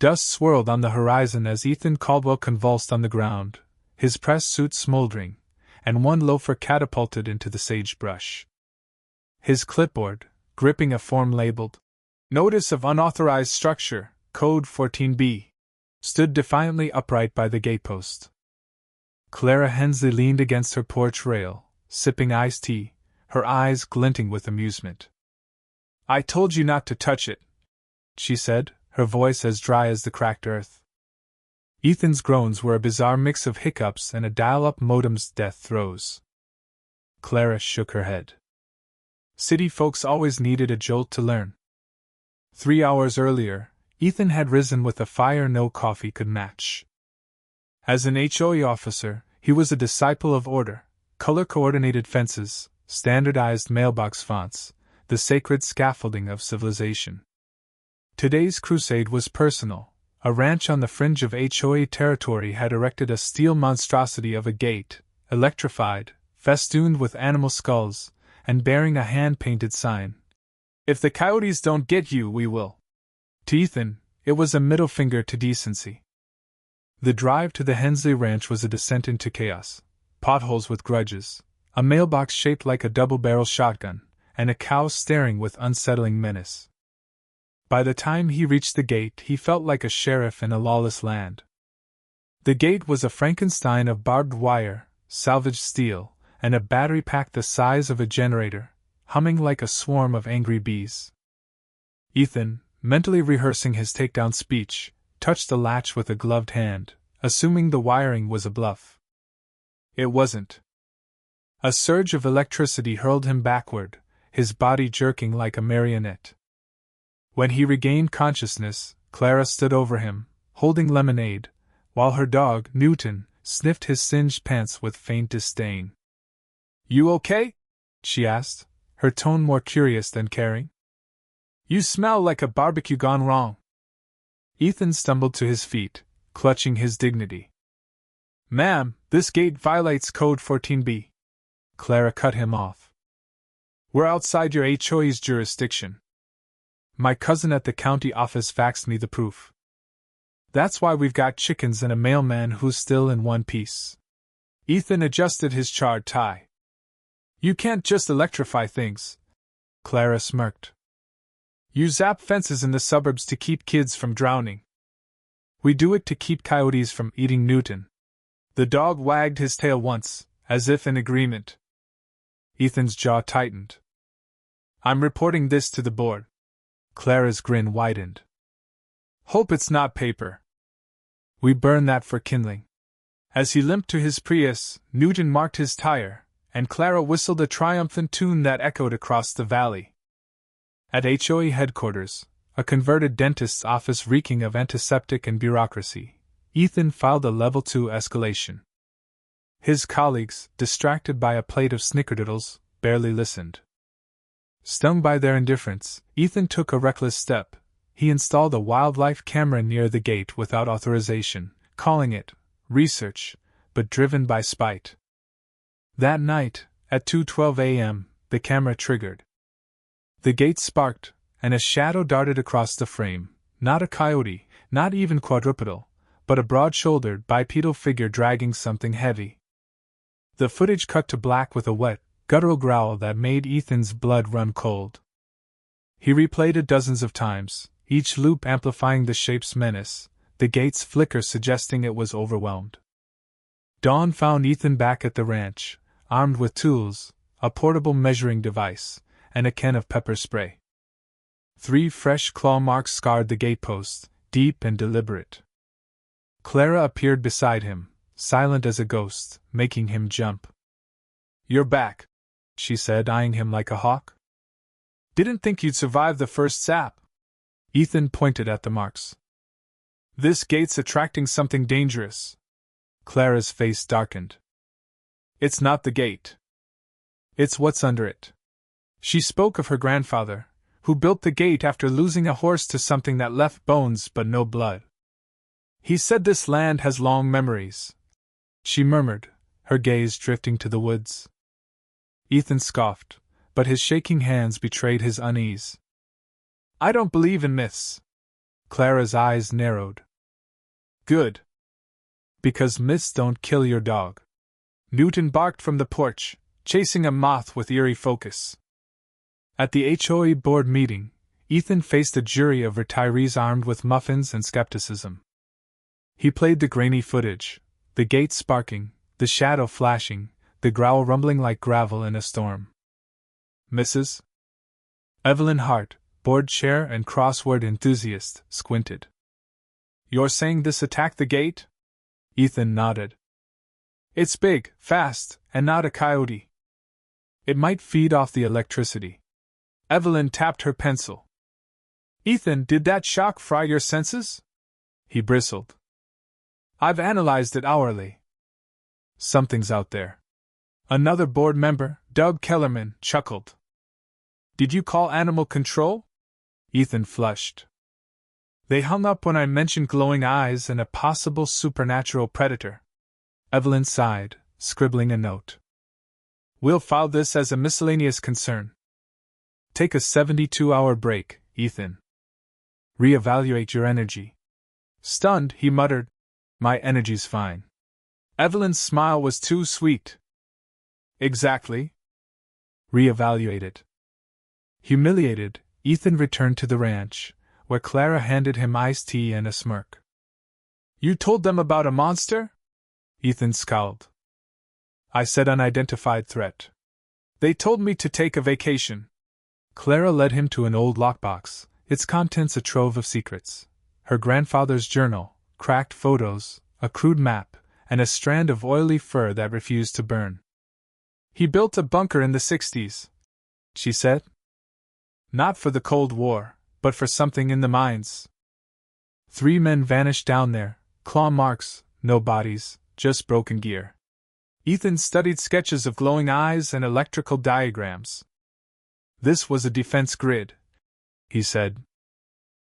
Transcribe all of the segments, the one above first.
Dust swirled on the horizon as Ethan Caldwell convulsed on the ground, his press suit smoldering, and one loafer catapulted into the sagebrush. His clipboard, gripping a form labeled Notice of Unauthorized Structure, Code 14B, stood defiantly upright by the gatepost. Clara Hensley leaned against her porch rail, sipping iced tea, her eyes glinting with amusement. "I told you not to touch it," she said, her voice as dry as the cracked earth. Ethan's groans were a bizarre mix of hiccups and a dial-up modem's death throes. Clara shook her head. City folks always needed a jolt to learn. 3 hours earlier, Ethan had risen with a fire no coffee could match. As an HOA officer, he was a disciple of order, color-coordinated fences, standardized mailbox fonts, the sacred scaffolding of civilization. Today's crusade was personal. A ranch on the fringe of HOA territory had erected a steel monstrosity of a gate, electrified, festooned with animal skulls, and bearing a hand-painted sign. "If the coyotes don't get you, we will." To Ethan, it was a middle finger to decency. The drive to the Hensley ranch was a descent into chaos, potholes with grudges, a mailbox shaped like a double-barrel shotgun, and a cow staring with unsettling menace. By the time he reached the gate, he felt like a sheriff in a lawless land. The gate was a Frankenstein of barbed wire, salvaged steel, and a battery pack the size of a generator, humming like a swarm of angry bees. Ethan, mentally rehearsing his takedown speech, touched the latch with a gloved hand, assuming the wiring was a bluff. It wasn't. A surge of electricity hurled him backward, his body jerking like a marionette. When he regained consciousness, Clara stood over him, holding lemonade, while her dog, Newton, sniffed his singed pants with faint disdain. "You okay?" she asked, her tone more curious than caring. "You smell like a barbecue gone wrong." Ethan stumbled to his feet, clutching his dignity. "Ma'am, this gate violates Code 14B. Clara cut him off. "We're outside your HOA's jurisdiction. My cousin at the county office faxed me the proof. That's why we've got chickens and a mailman who's still in one piece." Ethan adjusted his charred tie. "You can't just electrify things," Clara smirked. "You zap fences in the suburbs to keep kids from drowning. We do it to keep coyotes from eating Newton." The dog wagged his tail once, as if in agreement. Ethan's jaw tightened. "I'm reporting this to the board." Clara's grin widened. "Hope it's not paper. We burn that for kindling." As he limped to his Prius, Newton marked his tire, and Clara whistled a triumphant tune that echoed across the valley. At HOA headquarters, a converted dentist's office reeking of antiseptic and bureaucracy, Ethan filed a Level 2 escalation. His colleagues, distracted by a plate of snickerdoodles, barely listened. Stung by their indifference, Ethan took a reckless step. He installed a wildlife camera near the gate without authorization, calling it research, but driven by spite. That night, at 2:12 a.m., the camera triggered. The gate sparked, and a shadow darted across the frame, not a coyote, not even quadrupedal, but a broad-shouldered bipedal figure dragging something heavy. The footage cut to black with a wet, guttural growl that made Ethan's blood run cold. He replayed it dozens of times, each loop amplifying the shape's menace, the gate's flicker suggesting it was overwhelmed. Dawn found Ethan back at the ranch, armed with tools, a portable measuring device, and a can of pepper spray. 3 fresh claw marks scarred the gatepost, deep and deliberate. Clara appeared beside him, silent as a ghost, making him jump. "You're back," she said, eyeing him like a hawk. "Didn't think you'd survive the first zap." Ethan pointed at the marks. "This gate's attracting something dangerous." Clara's face darkened. "It's not the gate. It's what's under it." She spoke of her grandfather, who built the gate after losing a horse to something that left bones but no blood. "He said this land has long memories," she murmured, her gaze drifting to the woods. Ethan scoffed, but his shaking hands betrayed his unease. "I don't believe in myths." Clara's eyes narrowed. Good. Because myths don't kill your dog. Newton barked from the porch, chasing a moth with eerie focus. At the HOA board meeting, Ethan faced a jury of retirees armed with muffins and skepticism. He played the grainy footage, the gate sparking, the shadow flashing, the growl rumbling like gravel in a storm. Mrs. Evelyn Hart, board chair and crossword enthusiast, squinted. You're saying this attacked the gate? Ethan nodded. It's big, fast, and not a coyote. It might feed off the electricity. Evelyn tapped her pencil. Ethan, did that shock fry your senses? He bristled. I've analyzed it hourly. Something's out there. Another board member, Doug Kellerman, chuckled. Did you call animal control? Ethan flushed. They hung up when I mentioned glowing eyes and a possible supernatural predator. Evelyn sighed, scribbling a note. We'll file this as a miscellaneous concern. Take a 72-hour break, Ethan. Reevaluate your energy. Stunned, he muttered, My energy's fine. Evelyn's smile was too sweet. Exactly. Reevaluate it. Humiliated, Ethan returned to the ranch, where Clara handed him iced tea and a smirk. You told them about a monster? Ethan scowled. I said unidentified threat. They told me to take a vacation. Clara led him to an old lockbox, its contents a trove of secrets. Her grandfather's journal, cracked photos, a crude map, and a strand of oily fur that refused to burn. He built a bunker in the 60s, she said. Not for the Cold War, but for something in the mines. 3 men vanished down there, claw marks, no bodies, just broken gear. Ethan studied sketches of glowing eyes and electrical diagrams. This was a defense grid, he said.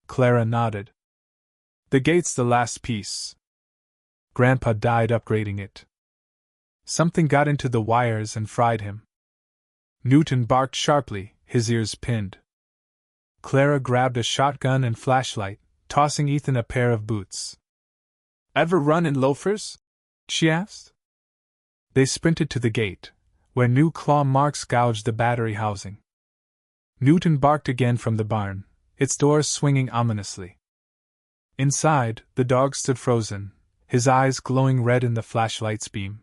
Clara nodded. The gate's the last piece. Grandpa died upgrading it. Something got into the wires and fried him. Newton barked sharply, his ears pinned. Clara grabbed a shotgun and flashlight, tossing Ethan a pair of boots. Ever run in loafers? She asked. They sprinted to the gate, where new claw marks gouged the battery housing. Newton barked again from the barn, its doors swinging ominously. Inside, the dog stood frozen, his eyes glowing red in the flashlight's beam.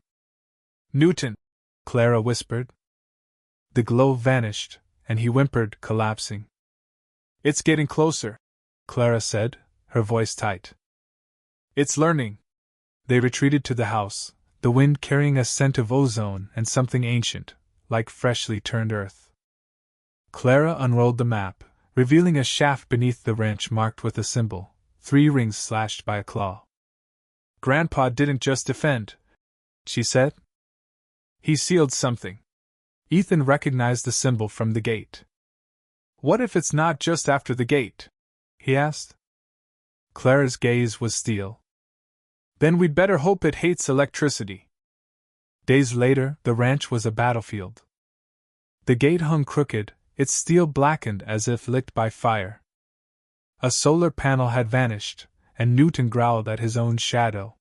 Newton, Clara whispered. The glow vanished, and he whimpered, collapsing. It's getting closer, Clara said, her voice tight. It's learning. They retreated to the house, the wind carrying a scent of ozone and something ancient, like freshly turned earth. Clara unrolled the map, revealing a shaft beneath the ranch marked with a symbol, 3 rings slashed by a claw. Grandpa didn't just defend, she said. He sealed something. Ethan recognized the symbol from the gate. What if it's not just after the gate? He asked. Clara's gaze was steel. Then we'd better hope it hates electricity. Days later, the ranch was a battlefield. The gate hung crooked, its steel blackened as if licked by fire. A solar panel had vanished, and Newton growled at his own shadow.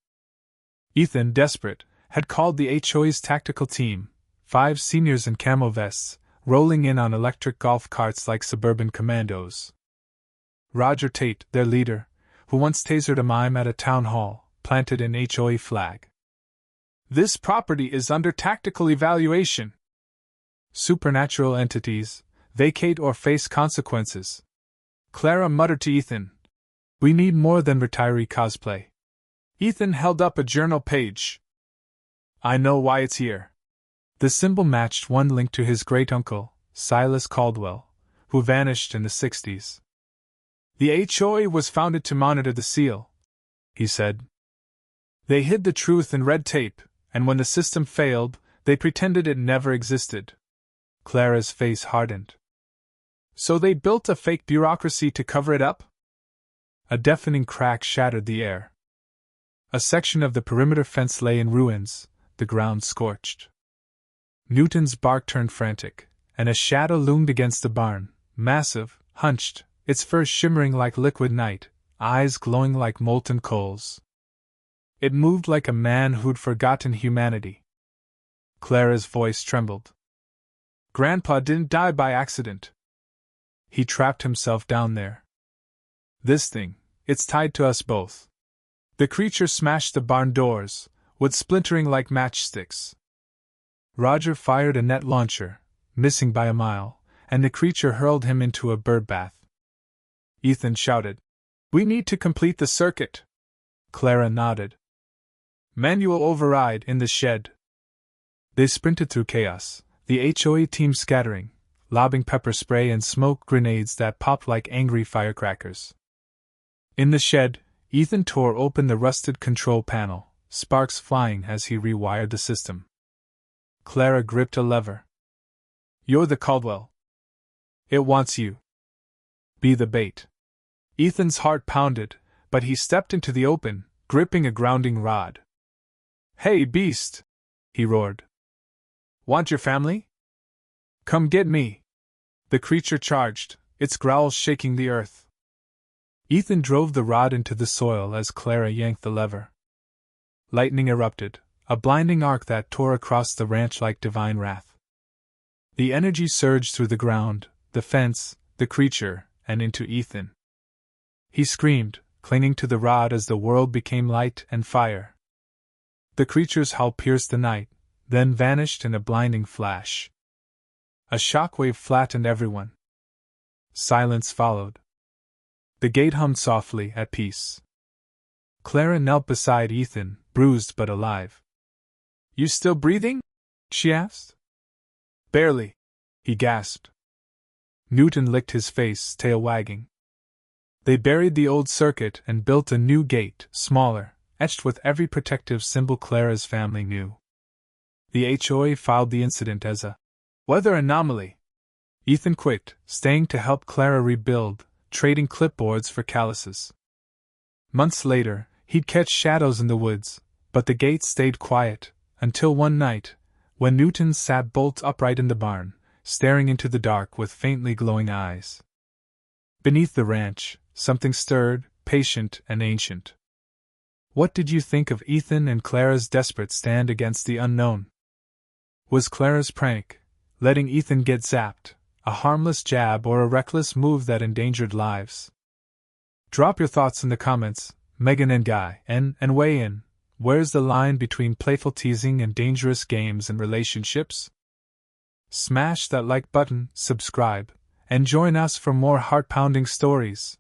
Ethan, desperate, had called the HOA's tactical team, 5 seniors in camo vests, rolling in on electric golf carts like suburban commandos. Roger Tate, their leader, who once tasered a mime at a town hall, planted an HOA flag. This property is under tactical evaluation. Supernatural entities, vacate or face consequences. Clara muttered to Ethan, We need more than retiree cosplay. Ethan held up a journal page. I know why it's here. The symbol matched one linked to his great-uncle, Silas Caldwell, who vanished in the 60s. The HOA was founded to monitor the seal, he said. They hid the truth in red tape, and when the system failed, they pretended it never existed. Clara's face hardened. So they built a fake bureaucracy to cover it up? A deafening crack shattered the air. A section of the perimeter fence lay in ruins, the ground scorched. Newton's bark turned frantic, and a shadow loomed against the barn, massive, hunched, its fur shimmering like liquid night, eyes glowing like molten coals. It moved like a man who'd forgotten humanity. Clara's voice trembled. Grandpa didn't die by accident. He trapped himself down there. This thing, it's tied to us both. The creature smashed the barn doors, wood splintering like matchsticks. Roger fired a net launcher, missing by a mile, and the creature hurled him into a birdbath. Ethan shouted, "We need to complete the circuit." Clara nodded. "Manual override in the shed." They sprinted through chaos, the HOA team scattering, lobbing pepper spray and smoke grenades that popped like angry firecrackers. In the shed, Ethan tore open the rusted control panel, sparks flying as he rewired the system. Clara gripped a lever. "You're the Caldwell. It wants you. Be the bait." Ethan's heart pounded, but he stepped into the open, gripping a grounding rod. "Hey, beast!" he roared. "Want your family? Come get me!" The creature charged, its growls shaking the earth. Ethan drove the rod into the soil as Clara yanked the lever. Lightning erupted, a blinding arc that tore across the ranch like divine wrath. The energy surged through the ground, the fence, the creature, and into Ethan. He screamed, clinging to the rod as the world became light and fire. The creature's howl pierced the night, then vanished in a blinding flash. A shockwave flattened everyone. Silence followed. The gate hummed softly, at peace. Clara knelt beside Ethan, bruised but alive. "You still breathing?" she asked. "Barely," he gasped. Newton licked his face, tail wagging. They buried the old circuit and built a new gate, smaller, etched with every protective symbol Clara's family knew. The HOA filed the incident as a weather anomaly. Ethan quit, staying to help Clara rebuild, trading clipboards for calluses. Months later, he'd catch shadows in the woods, but the gate stayed quiet, until one night, when Newton sat bolt upright in the barn, staring into the dark with faintly glowing eyes. Beneath the ranch, something stirred, patient and ancient. What did you think of Ethan and Clara's desperate stand against the unknown? Was Clara's prank, letting Ethan get zapped, a harmless jab or a reckless move that endangered lives? Drop your thoughts in the comments, Megan and Guy, and weigh in. Where's the line between playful teasing and dangerous games and relationships? Smash that like button, subscribe, and join us for more heart-pounding stories.